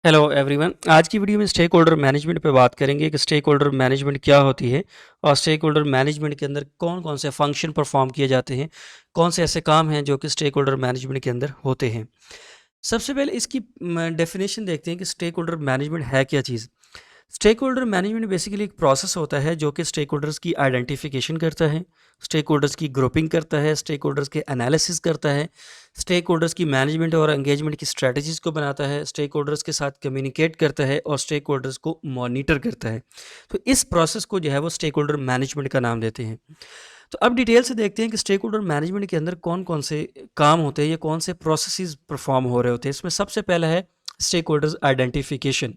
Hello everyone. आज की video में स्टेक होल्डर मैनेजमेंट पे बात करेंगे कि स्टेक होल्डर मैनेजमेंट क्या होती है और स्टेक होल्डर मैनेजमेंट के अंदर कौन कौन से फंक्शन परफॉर्म किए जाते हैं, कौन से ऐसे काम हैं जो कि स्टेक होल्डर मैनेजमेंट के अंदर होते हैं। सबसे पहले इसकी डेफिनेशन देखते हैं कि स्टेक होल्डर मैनेजमेंट है क्या चीज़। स्टेक होल्डर मैनेजमेंट बेसिकली एक प्रोसेस होता है जो कि स्टेक होल्डर्स की आइडेंटिफिकेशन करता है, स्टेक होल्डर्स की ग्रुपिंग करता है, स्टेक होल्डर्स के एनालिसिस करता है, स्टेक होल्डर्स की मैनेजमेंट और एंगेजमेंट की स्ट्रेटजीज को बनाता है, स्टेक होल्डर्स के साथ कम्युनिकेट करता है और स्टेक होल्डर्स को मॉनिटर करता है। तो इस प्रोसेस को जो है वो स्टेक होल्डर मैनेजमेंट का नाम देते हैं। तो अब डिटेल से देखते हैं कि स्टेक होल्डर मैनेजमेंट के अंदर कौन कौन से काम होते हैं या कौन से प्रोसेसेस परफॉर्म हो रहे होते हैं। इसमें सबसे पहला है stakeholders identification.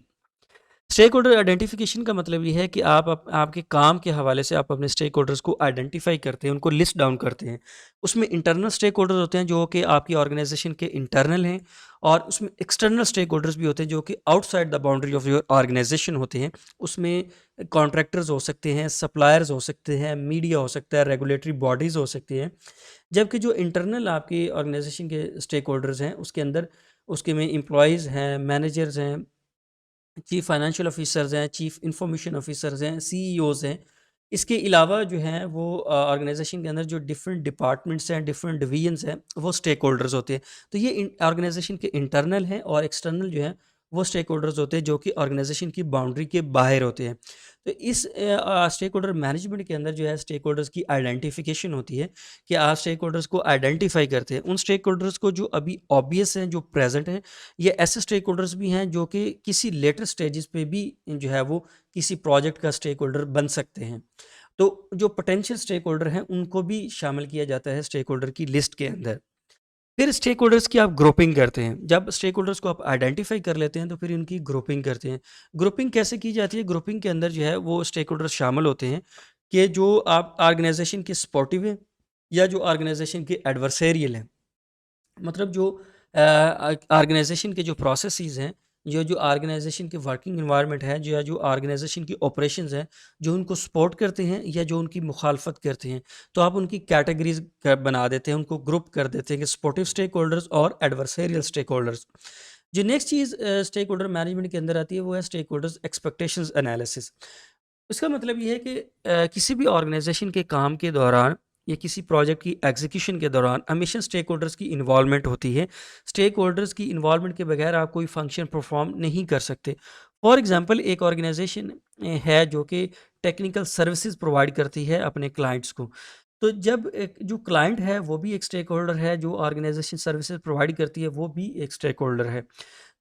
Stakeholder identification का मतलब ये है कि आपके काम के हवाले से आप अपने स्टेक होल्डर्स को आइडेंटिफाई करते हैं, उनको लिस्ट डाउन करते हैं। उसमें इंटरनल स्टेक होल्डर्स होते हैं जो कि आपकी ऑर्गेनाइजेशन के इंटरनल हैं, और उसमें एक्सटर्नल स्टेक होल्डर्स भी होते हैं जो कि outside the boundary of your organisation होते हैं। उसमें कॉन्ट्रैक्टर्स हो सकते हैं, सप्लायर्स हो सकते हैं, मीडिया हो सकता है, रेगुलेटरी बॉडीज़ हो सकती हैं। जबकि जो इंटरनल आपकी ऑर्गेनाइजेशन के स्टेक होल्डर्स हैं उसके अंदर उसके में एम्प्लॉयज़ हैं, मैनेजर्स हैं, चीफ फाइनेंशियल ऑफिसर्स हैं, चीफ इंफॉर्मेशन ऑफिसर्स हैं, सीईओज़ हैं। इसके अलावा जो हैं वो ऑर्गेनाइजेशन के अंदर जो डिफरेंट डिपार्टमेंट्स हैं, डिफरेंट डिवीजन्स हैं, वो स्टेक होल्डर्स होते हैं। तो ये ऑर्गेनाइजेशन के इंटरनल हैं, और एक्सटर्नल जो हैं वो स्टेक होल्डर्स होते हैं जो कि ऑर्गेनाइजेशन की बाउंड्री के बाहर होते हैं। तो इस स्टेक होल्डर मैनेजमेंट के अंदर जो है स्टेक होल्डर्स की आइडेंटिफिकेशन होती है कि आप स्टेक होल्डर्स को आइडेंटिफाई करते हैं। उन स्टेक होल्डर्स को जो अभी ऑब्वियस हैं, जो प्रेजेंट हैं, ये ऐसे स्टेक होल्डर्स भी हैं जो कि किसी लेटर स्टेजेस पे भी जो है वो किसी प्रोजेक्ट का स्टेक होल्डर बन सकते हैं। तो जो पोटेंशियल स्टेक होल्डर हैं उनको भी शामिल किया जाता है स्टेक होल्डर की लिस्ट के अंदर। फिर स्टेक होल्डर्स की आप ग्रुपिंग करते हैं। जब स्टेक होल्डर्स को आप आइडेंटिफाई कर लेते हैं तो फिर उनकी ग्रुपिंग करते हैं। ग्रुपिंग कैसे की जाती है? ग्रुपिंग के अंदर जो है वो स्टेक होल्डर्स शामिल होते हैं कि जो आप ऑर्गेनाइजेशन के सपोर्टिव हैं या जो ऑर्गेनाइजेशन के एडवर्सेरियल हैं। मतलब जो ऑर्गेनाइजेशन के जो प्रोसेसेस हैं, जो ऑर्गेनाइजेशन के वर्किंग एनवायरनमेंट है, जो या जो ऑर्गेनाइजेशन की ऑपरेशंस हैं, जो उनको सपोर्ट करते हैं या जो उनकी मुखालफत करते हैं, तो आप उनकी कैटेगरीज बना देते हैं, उनको ग्रुप कर देते हैं कि सपोर्टिव स्टेक होल्डर्स और एडवर्सेरियल स्टेक होल्डर्स। जो नेक्स्ट चीज़ स्टेक होल्डर मैनेजमेंट के अंदर आती है वो है स्टेक होल्डर्स एक्सपेक्टेशंस एनालिसिस। इसका मतलब ये है कि किसी भी ऑर्गेनाइजेशन के काम के दौरान या किसी प्रोजेक्ट की एग्जीक्यूशन के दौरान हमेशा स्टेक होल्डर्स की इन्वॉल्वमेंट होती है। स्टेक होल्डर्स की इन्वॉल्वमेंट के बगैर आप कोई फंक्शन परफॉर्म नहीं कर सकते। फॉर एग्जांपल एक ऑर्गेनाइजेशन है जो कि टेक्निकल सर्विसेज प्रोवाइड करती है अपने क्लाइंट्स को। तो जब एक जो क्लाइंट है वो भी एक स्टेक होल्डर है, जो ऑर्गेनाइजेशन सर्विसेज प्रोवाइड करती है वो भी एक स्टेक होल्डर है।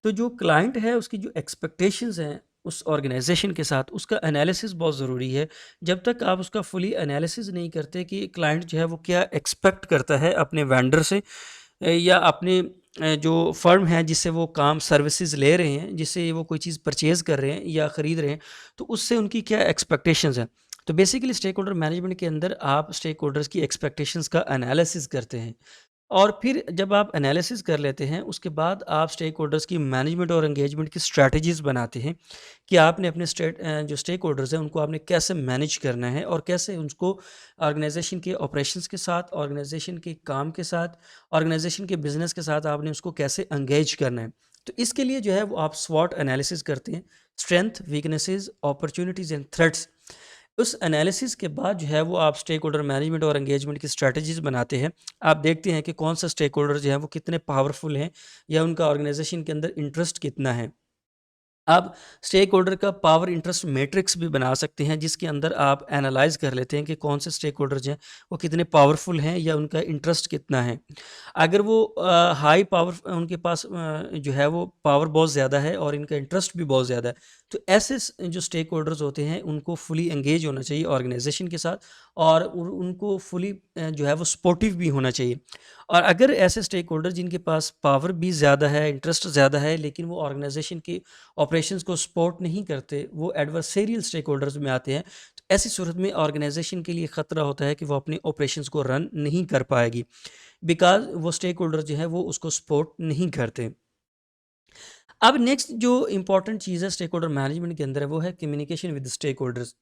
तो जो क्लाइंट है उसकी जो एक्सपेक्टेशंस हैं उस ऑर्गेनाइजेशन के साथ, उसका एनालिसिस बहुत ज़रूरी है। जब तक आप उसका फुली एनालिसिस नहीं करते कि क्लाइंट जो है वो क्या एक्सपेक्ट करता है अपने वेंडर से, या अपने जो फर्म है जिससे वो काम सर्विसेज ले रहे हैं, जिससे वो कोई चीज़ परचेज़ कर रहे हैं या ख़रीद रहे हैं, तो उससे उनकी क्या एक्सपेक्टेशंस हैं। तो बेसिकली स्टेक होल्डर मैनेजमेंट के अंदर आप स्टेक होल्डर्स की एक्सपेक्टेशंस का एनालिसिस करते हैं। और फिर जब आप एनालिसिस कर लेते हैं उसके बाद आप स्टेक होल्डर्स की मैनेजमेंट और एंगेजमेंट की स्ट्रैटेजीज़ बनाते हैं कि आपने अपने जो स्टेक होल्डर्स हैं उनको आपने कैसे मैनेज करना है और कैसे उनको ऑर्गेनाइजेशन के ऑपरेशंस के साथ, ऑर्गेनाइजेशन के काम के साथ, ऑर्गेनाइजेशन के बिजनेस के साथ आपने उसको कैसे एंगेज करना है। तो इसके लिए जो है वो आप स्वॉट एनालिसिस करते हैं, strength, weaknesses, opportunities and threats. उस एनालिसिस के बाद जो है वो आप स्टेक होल्डर मैनेजमेंट और एंगेजमेंट की स्ट्रैटेजीज़ बनाते हैं। आप देखते हैं कि कौन सा स्टेक होल्डर जो है वो कितने पावरफुल हैं या उनका ऑर्गेनाइजेशन के अंदर इंटरेस्ट कितना है। आप स्टेक होल्डर का पावर इंटरेस्ट मैट्रिक्स भी बना सकते हैं जिसके अंदर आप एनालाइज कर लेते हैं कि कौन से स्टेक होल्डर्स हैं वो कितने पावरफुल हैं या उनका इंटरेस्ट कितना है। अगर वो हाई पावर, उनके पास जो है वो पावर बहुत ज़्यादा है और इनका इंटरेस्ट भी बहुत ज़्यादा है, तो ऐसे जो स्टेक होल्डर्स होते हैं उनको फुली एंगेज होना चाहिए ऑर्गेनाइजेशन के साथ, और उनको फुली जो है वो सपोर्टिव भी होना चाहिए। और अगर ऐसे स्टेक होल्डर जिनके पास पावर भी ज़्यादा है, इंटरेस्ट ज़्यादा है, लेकिन वो ऑर्गेनाइजेशन की ऑपरेशंस को सपोर्ट नहीं करते, वो एडवर्सेरियल स्टेक होल्डर्स में आते हैं, तो ऐसी सूरत में ऑर्गेनाइजेशन के लिए ख़तरा होता है कि वो अपने ऑपरेशंस को रन नहीं कर पाएगी, बिकॉज़ वो स्टेक होल्डर जो है वो उसको सपोर्ट नहीं करते। अब नेक्स्ट जो इम्पोर्टेंट चीज़ है स्टेक होल्डर मैनेजमेंट के अंदर है वो है कम्युनिकेशन विद स्टेक होल्डर्स।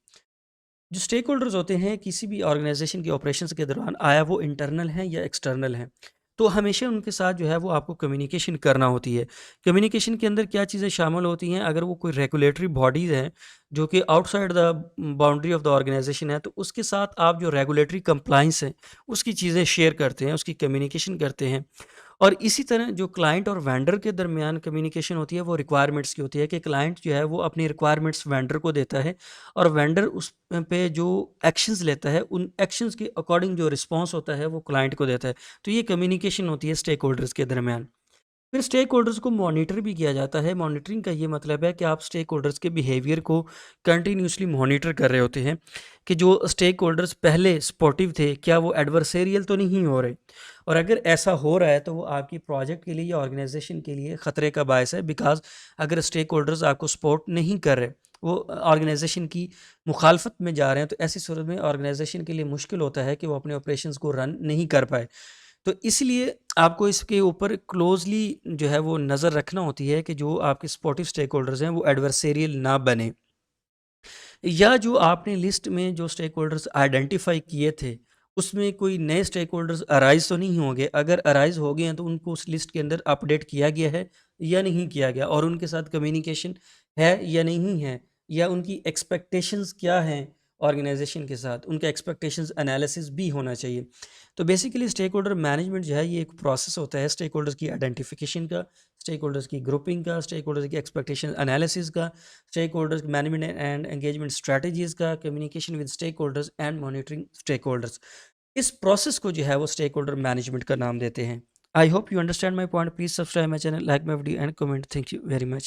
जो स्टेक होल्डर्स होते हैं किसी भी ऑर्गेनाइजेशन के ऑपरेशंस के दौरान, आया वो इंटरनल हैं या एक्सटर्नल हैं, तो हमेशा उनके साथ जो है वो आपको कम्युनिकेशन करना होती है। कम्युनिकेशन के अंदर क्या चीज़ें शामिल होती हैं, अगर वो कोई रेगुलेटरी बॉडीज़ हैं जो कि outside the boundary of the organisation है, तो उसके साथ आप जो रेगुलेटरी कंप्लायंस है उसकी चीज़ें शेयर करते हैं, उसकी कम्युनिकेशन करते हैं। और इसी तरह जो क्लाइंट और वेंडर के दरमियान कम्युनिकेशन होती है वो रिक्वायरमेंट्स की होती है कि क्लाइंट जो है वो अपनी रिक्वायरमेंट्स वेंडर को देता है और वेंडर उस पे जो एक्शंस लेता है उन एक्शंस के अकॉर्डिंग जो रिस्पॉन्स होता है वो क्लाइंट को देता है। तो ये कम्युनिकेशन होती है स्टेक होल्डर्स के दरमियान। फिर स्टेक होल्डर्स को मॉनिटर भी किया जाता है। मॉनिटरिंग का ये मतलब है कि आप स्टेक होल्डर्स के बिहेवियर को कंटिन्यूसली मॉनिटर कर रहे होते हैं कि जो स्टेक होल्डर्स पहले सपोर्टिव थे क्या वो एडवर्सेरियल तो नहीं हो रहे, और अगर ऐसा हो रहा है तो वो आपकी प्रोजेक्ट के लिए या ऑर्गेनाइजेशन के लिए ख़तरे का बायस है। बिकॉज अगर स्टेक होल्डर्स आपको सपोर्ट नहीं कर रहे, वो ऑर्गेनाइजेशन की मुखालफत में जा रहे हैं, तो ऐसी सूरत में ऑर्गेनाइजेशन के लिए मुश्किल होता है कि वो अपने ऑपरेशंस को रन नहीं कर पाए। तो इसलिए आपको इसके ऊपर क्लोज़ली जो है वो नज़र रखना होती है कि जो आपके सपोर्टिव स्टेक होल्डर्स हैं वो एडवर्सेरियल ना बने, या जो आपने लिस्ट में जो स्टेक होल्डर्स आइडेंटिफाई किए थे, उसमें कोई नए स्टेक होल्डर्स अराइज़ तो नहीं होंगे। अगर अराइज़ हो गए हैं तो उनको उस लिस्ट के अंदर अपडेट किया गया है या नहीं किया गया, और उनके साथ कम्युनिकेशन है या नहीं है, या उनकी एक्सपेक्टेशंस क्या हैं ऑर्गेनाइजेशन के साथ, उनका एक्सपेक्टेशंस एनालिसिस भी होना चाहिए। तो बेसिकली स्टेक होल्डर मैनेजमेंट जो है ये एक प्रोसेस होता है स्टेक होल्डर्स की आइडेंटिफिकेशन का, स्टेक होल्डर्स की ग्रुपिंग का, स्टेक होल्डर्स की एक्सपेक्टेशन एनालिसिस का, stakeholders management and engagement strategies का, communication with stakeholders and monitoring stakeholders. इस प्रोसेस को जो है वो स्टेक होल्डर मैनेजमेंट का नाम देते हैं। I hope you understand my point. Please subscribe my channel, like my video and comment. Thank you very much.